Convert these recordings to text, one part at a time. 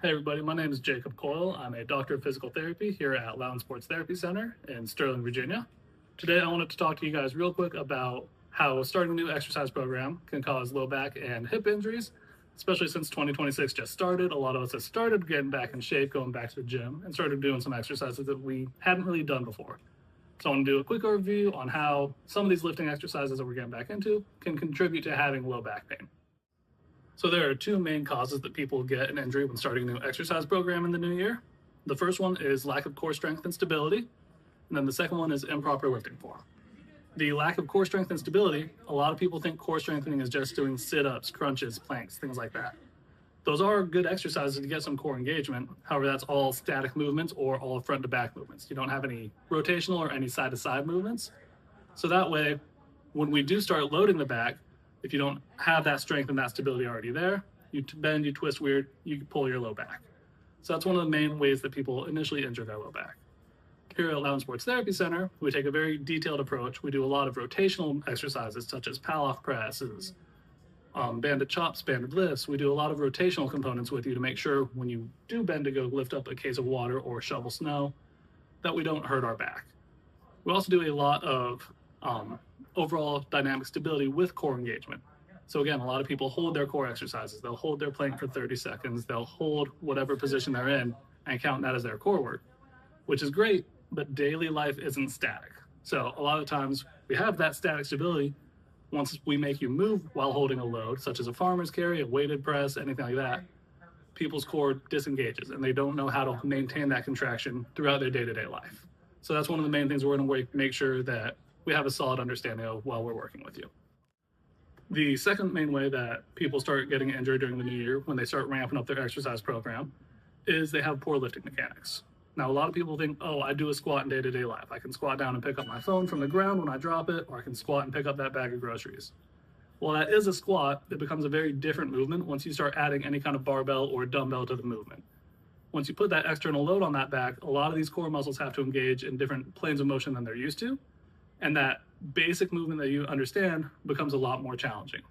Hey everybody, my name is Jacob Coyle. I'm a doctor of physical therapy here at Loudon Sports Therapy Center in Sterling, Virginia. Today I wanted to talk to you guys real quick about how starting a new exercise program can cause low back and hip injuries, especially since 2026 just started. A lot of us have started getting back in shape, going back to the gym, and started doing some exercises that we hadn't really done before. So I want to do a quick overview on how some of these lifting exercises that we're getting back into can contribute to having low back pain. So there are two main causes that people get an injury when starting a new exercise program in the new year. The first one is lack of core strength and stability, and then the second one is improper lifting form. The lack of core strength and stability, a lot of people think core strengthening is just doing sit-ups, crunches, planks, things like that. Those are good exercises to get some core engagement. However, that's all static movements or all front to back movements. You don't have any rotational or any side to side movements. So that way, when we do start loading the back, if you don't have that strength and that stability already there, you bend, you twist weird, you pull your low back. So that's one of the main ways that people initially injure their low back. Here at Loudon Sports Therapy Center, we take a very detailed approach. We do a lot of rotational exercises such as pull-off presses, banded chops, banded lifts. We do a lot of rotational components with you to make sure when you do bend to go lift up a case of water or shovel snow, that we don't hurt our back. We also do a lot of overall dynamic stability with core engagement. So again, a lot of people hold their core exercises. They'll hold their plank for 30 seconds. They'll hold whatever position they're in and count that as their core work, which is great, but daily life isn't static. So a lot of times we have that static stability. Once we make you move while holding a load, such as a farmer's carry, a weighted press, anything like that, people's core disengages and they don't know how to maintain that contraction throughout their day-to-day life. So that's one of the main things we're going to make sure that we have a solid understanding of while we're working with you. The second main way that people start getting injured during the new year when they start ramping up their exercise program is they have poor lifting mechanics. Now, a lot of people think, oh, I do a squat in day-to-day life. I can squat down and pick up my phone from the ground when I drop it, or I can squat and pick up that bag of groceries. Well, that is a squat. It becomes a very different movement once you start adding any kind of barbell or dumbbell to the movement. Once you put that external load on that back, a lot of these core muscles have to engage in different planes of motion than they're used to. And that basic movement that you understand becomes a lot more challenging.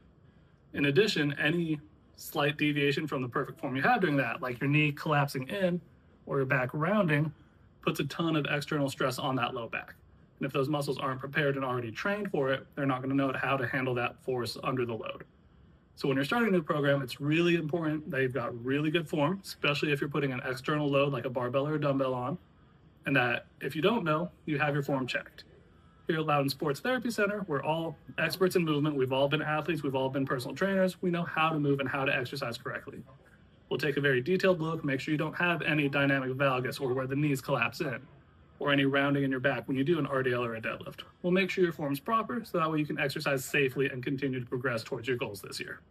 In addition, any slight deviation from the perfect form you have doing that, like your knee collapsing in or your back rounding, puts a ton of external stress on that low back. And if those muscles aren't prepared and already trained for it, they're not going to know how to handle that force under the load. So when you're starting a new program, it's really important that you've got really good form, especially if you're putting an external load like a barbell or a dumbbell on, and that if you don't know, you have your form checked. Here at Loudon Sports Therapy Center, we're all experts in movement. We've all been athletes. We've all been personal trainers. We know how to move and how to exercise correctly. We'll take a very detailed look, make sure you don't have any dynamic valgus or where the knees collapse in, or any rounding in your back when you do an RDL or a deadlift. We'll make sure your form's proper so that way you can exercise safely and continue to progress towards your goals this year.